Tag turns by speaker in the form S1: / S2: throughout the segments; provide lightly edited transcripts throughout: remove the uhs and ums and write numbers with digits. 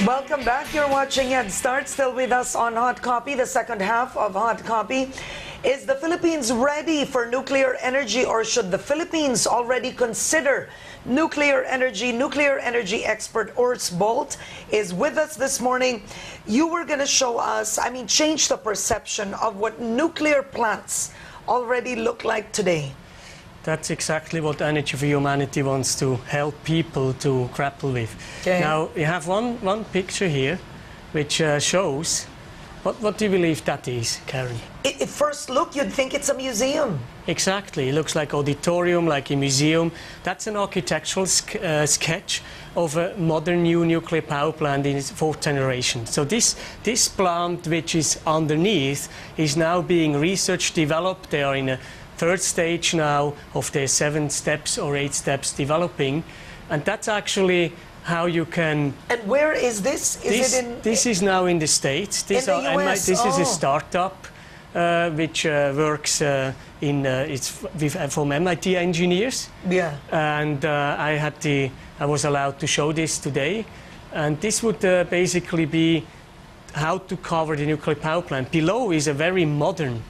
S1: Welcome back. You're watching Head Start. Still with us on Hot Copy. The second half of Hot Copy. Is the Philippines ready for nuclear energy, or should the Philippines already consider nuclear energy? Nuclear energy expert Urs Bolt is with us this morning. You were going to show us, change the perception of what nuclear plants already look like today.
S2: That's exactly what Energy for Humanity wants to help people to grapple with.
S1: Okay.
S2: Now, you have one picture here which shows, what do you believe that is, Karen?
S1: At first look, you'd think it's a museum.
S2: Exactly. It looks like auditorium, like a museum. That's an architectural sketch of a modern new nuclear power plant in its fourth generation. So this plant, which is underneath, is now being researched, developed. They are in a third stage now of the 7 steps or 8 steps developing, and that's actually how you can.
S1: And where is this?
S2: This is now in the States. This
S1: in the US?
S2: This is a startup which works from MIT engineers.
S1: Yeah.
S2: And I was allowed to show this today, and this would basically be how to cover the nuclear power plant. Below is a very modern,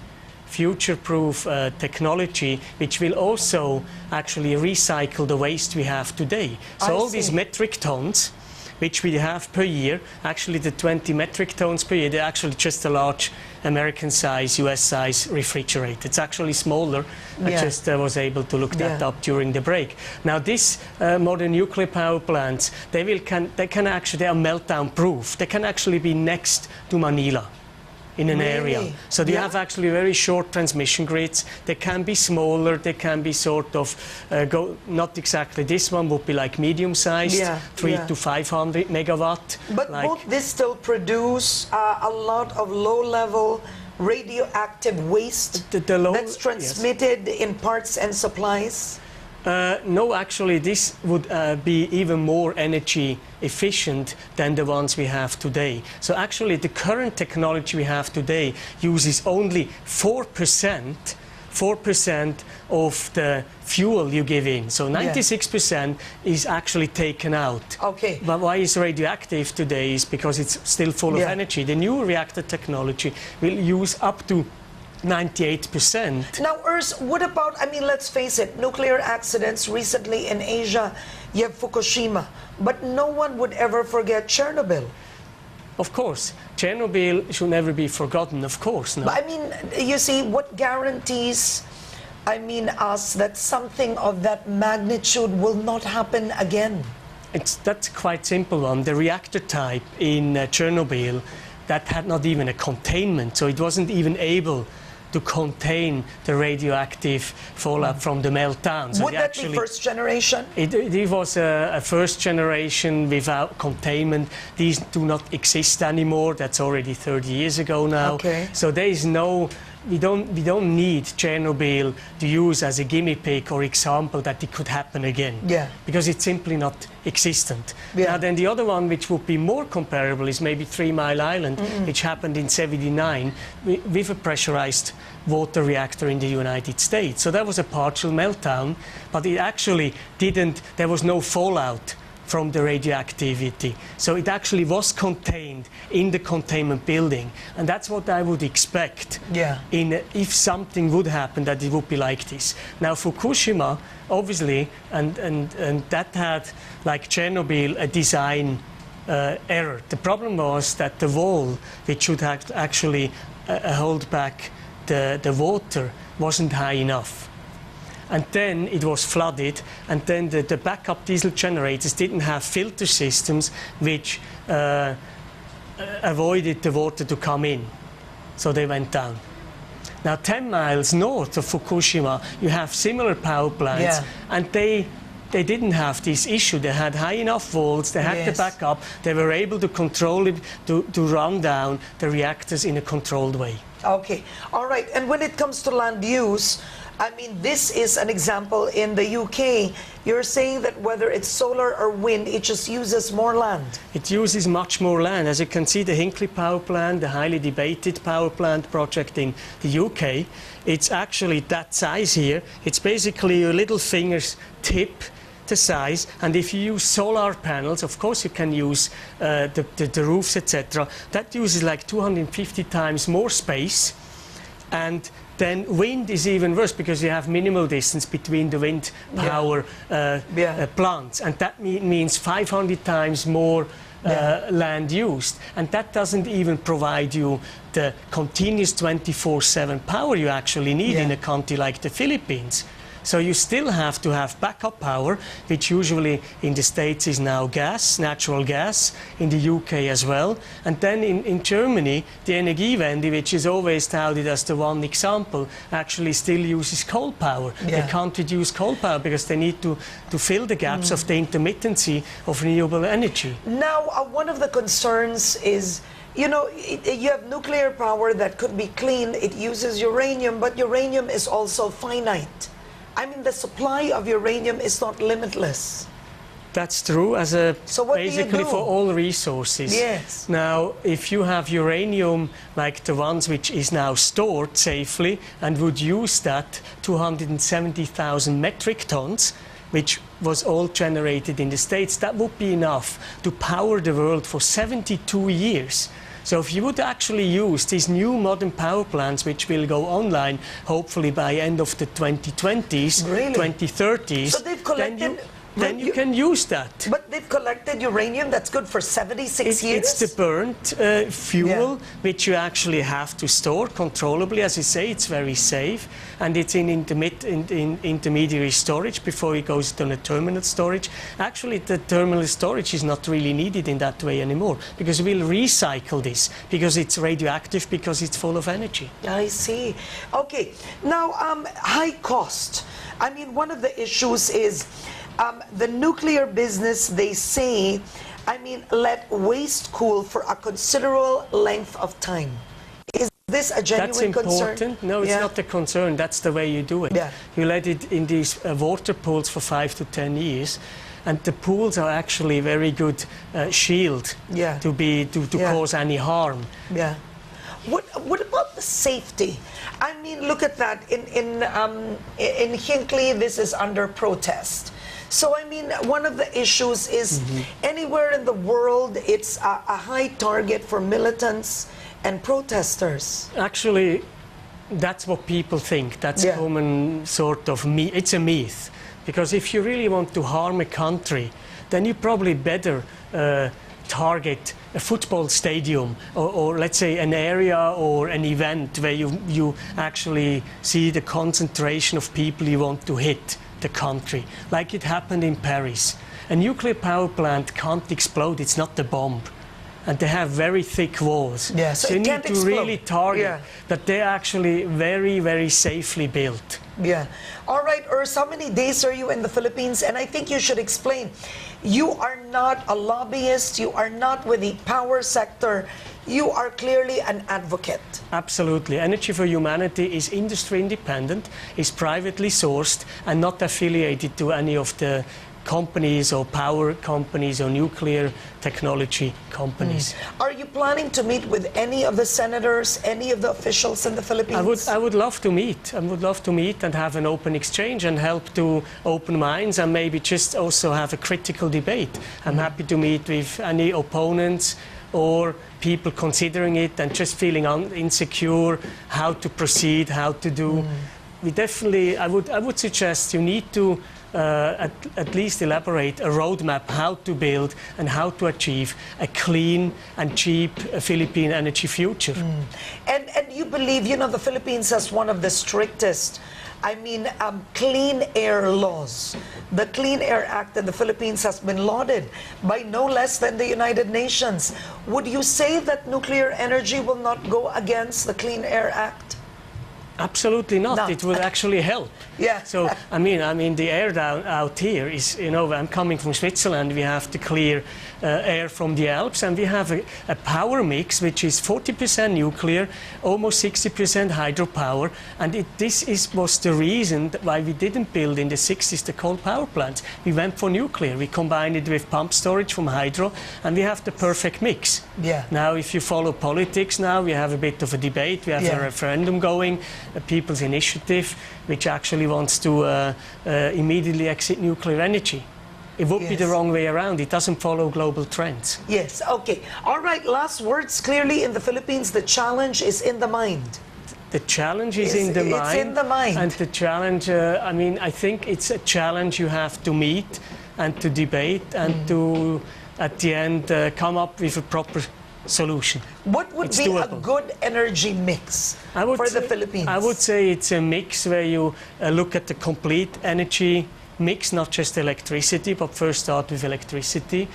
S2: future-proof technology, which will also actually recycle the waste we have today. So all these metric tons, which we have per year, actually the 20 metric tons per year, they're actually just a large American size, US size refrigerator. It's actually smaller.
S1: Yeah.
S2: I just was able to look that up during the break. Now this modern nuclear power plants, they are meltdown proof. They can actually be next to Manila in an area. So you have actually very short transmission grids. They can be smaller, they can be sort of, not exactly, this one would be like medium-sized, 300 to 500 megawatt.
S1: But won't this still produce a lot of low-level radioactive waste that's transmitted in parts and supplies?
S2: No, actually, this would be even more energy efficient than the ones we have today. So actually, the current technology we have today uses only 4% of the fuel you give in. So 96% is actually taken out.
S1: Okay.
S2: But why it's radioactive today is because it's still full of energy. The new reactor technology will use up to 98%.
S1: Now, Urs, what about, let's face it, nuclear accidents recently in Asia, you have Fukushima, but no one would ever forget Chernobyl.
S2: Of course. Chernobyl should never be forgotten, of course. No.
S1: But you see, what guarantees, us that something of that magnitude will not happen again?
S2: That's quite simple one. The reactor type in Chernobyl, that had not even a containment, so it wasn't even able to contain the radioactive fallout from the meltdown. So
S1: would that be first generation?
S2: It was a first generation without containment. These do not exist anymore. That's already 30 years ago now.
S1: Okay.
S2: So there is no. We don't need Chernobyl to use as a guinea pig or example that it could happen again.
S1: Yeah.
S2: Because it's simply not existent.
S1: Yeah.
S2: Now then the other one which would be more comparable is maybe 3 Mile Island, which happened in '79 with a pressurized water reactor in the United States. So that was a partial meltdown, but it actually didn't, there was no fallout from the radioactivity. So it actually was contained in the containment building. And that's what I would expect if something would happen, that it would be like this. Now Fukushima, obviously, and that had, like Chernobyl, a design error. The problem was that the wall, which should actually hold back the water, wasn't high enough. And then it was flooded, and then the backup diesel generators didn't have filter systems which avoided the water to come in. So they went down. Now 10 miles north of Fukushima, you have similar power plants, and they didn't have this issue. They had high enough walls, they had the backup, they were able to control it, to run down the reactors in a controlled way.
S1: Okay, all right. And when it comes to land use, this is an example in the UK. You're saying that whether it's solar or wind, it just uses more land.
S2: It uses much more land. As you can see, the Hinkley power plant, the highly debated power plant project in the UK, it's actually that size here. It's basically your little finger's tip the size, and if you use solar panels, of course you can use the roofs, etc. That uses like 250 times more space, and then wind is even worse because you have minimal distance between the wind power plants, and that means 500 times more land used, and that doesn't even provide you the continuous 24/7 power you actually need in a country like the Philippines. So you still have to have backup power, which usually in the States is now gas, natural gas, in the UK as well. And then in Germany, the Energiewende, which is always touted as the one example, actually still uses coal power. They can't reduce coal power because they need to fill the gaps of the intermittency of renewable energy.
S1: Now, one of the concerns is, you know, you have nuclear power that could be clean. It uses uranium, but uranium is also finite. I mean, the supply of uranium is not limitless.
S2: That's true, basically for all resources.
S1: Yes.
S2: Now, if you have uranium like the ones which is now stored safely and would use that 270,000 metric tons, which was all generated in the States, that would be enough to power the world for 72 years. So if you would actually use these new modern power plants, which will go online hopefully by end of the 2020s, 2030s,
S1: so they've collected,
S2: then you can use that.
S1: But they've collected uranium that's good for 76 years?
S2: It's the burnt fuel, which you actually have to store controllably. As you say, it's very safe, and it's in intermediary storage before it goes to the terminal storage. Actually, the terminal storage is not really needed in that way anymore, because we'll recycle this, because it's radioactive, because it's full of energy.
S1: I see. Okay. Now, high cost. I mean, one of the issues is the nuclear business, they say, I mean, let waste cool for a considerable length of time. Is this a genuine concern?
S2: That's important. No, it's not a concern. That's the way you do it. You let it in these water pools for 5 to 10 years. And the pools are actually very good shield to cause any harm.
S1: Yeah. What about the safety? I mean, look at that. In Hinckley, this is under protest. So, I mean, one of the issues is anywhere in the world, it's a high target for militants and protesters.
S2: Actually, that's what people think. That's common sort of myth. It's a myth. Because if you really want to harm a country, then you probably better target a football stadium or let's say an area or an event where you actually see the concentration of people you want to hit the country, like it happened in Paris. A nuclear power plant can't explode, it's not a bomb. And they have very thick walls.
S1: So
S2: you need to really target that they're actually very, very safely built.
S1: All right, Urs, how many days are you in the Philippines? And I think you should explain. You are not a lobbyist, you are not with the power sector, you are clearly an advocate.
S2: Absolutely. Energy for Humanity is industry independent, is privately sourced and not affiliated to any of the companies or power companies or nuclear technology companies.
S1: Are you planning to meet with any of the senators, any of the officials in the Philippines?
S2: I would love to meet. I would love to meet and have an open exchange and help to open minds and maybe just also have a critical debate. I'm happy to meet with any opponents or people considering it and just feeling insecure, how to proceed, how to do. We definitely, I would suggest you need to at least elaborate a roadmap how to build and how to achieve a clean and cheap Philippine energy future.
S1: And you believe, you know, the Philippines has one of the strictest, I mean, clean air laws. The Clean Air Act in the Philippines has been lauded by no less than the United Nations. Would you say that nuclear energy will not go against the Clean Air Act?
S2: Absolutely not.
S1: No.
S2: It will actually help. So, I mean, the air out here is, you know, I'm coming from Switzerland. We have to clear air from the Alps, and we have a power mix which is 40% nuclear, almost 60% hydropower, and this was the reason why we didn't build in the 60s the coal power plants. We went for nuclear. We combined it with pump storage from hydro, and we have the perfect mix. Now, if you follow politics now, we have a bit of a debate. We have a referendum going, a people's initiative, which actually wants to immediately exit nuclear energy. It would be the
S1: Yes.
S2: wrong way around. It doesn't follow global trends.
S1: Yes, okay. All right, last words. Clearly in the Philippines, the challenge is in the mind.
S2: The challenge is in the
S1: It's
S2: mind.
S1: in the mind.
S2: And the challenge, I mean, I think it's a challenge you have to meet and to debate and to, at the end, come up with a proper solution.
S1: What would
S2: It's
S1: be a
S2: doable.
S1: good energy mix for the Philippines?
S2: I would say it's a mix where you look at the complete energy mix, not just electricity, but first start with electricity,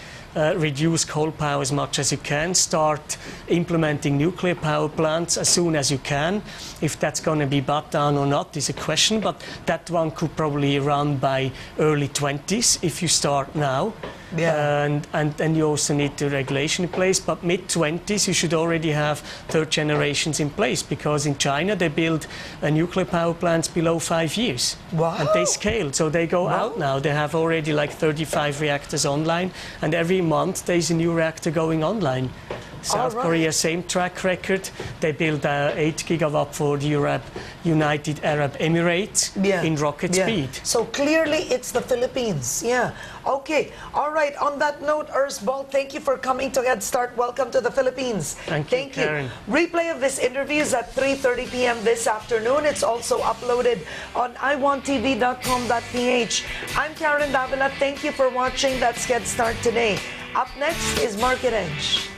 S2: reduce coal power as much as you can, start implementing nuclear power plants as soon as you can. If that's going to be bought down or not is a question, but that one could probably run by early 20s if you start now.
S1: Yeah.
S2: And then you also need the regulation in place, but mid-20s you should already have third generations in place, because in China they build nuclear power plants below 5 years.
S1: Wow.
S2: And they scaled, so they go out now. They have already like 35 reactors online, and every month there's a new reactor going online. South
S1: right.
S2: Korea, same track record. They built 8 gigawatt for the United Arab Emirates in rocket speed.
S1: So clearly it's the Philippines. Yeah. Okay. All right. On that note, Urs Ball, thank you for coming to Head Start. Welcome to the Philippines.
S2: Thank you, Karen.
S1: Replay of this interview is at 3:30 p.m. this afternoon. It's also uploaded on iwanttv.com.ph. I'm Karen Davila. Thank you for watching. That's Head Start today. Up next is Market Edge.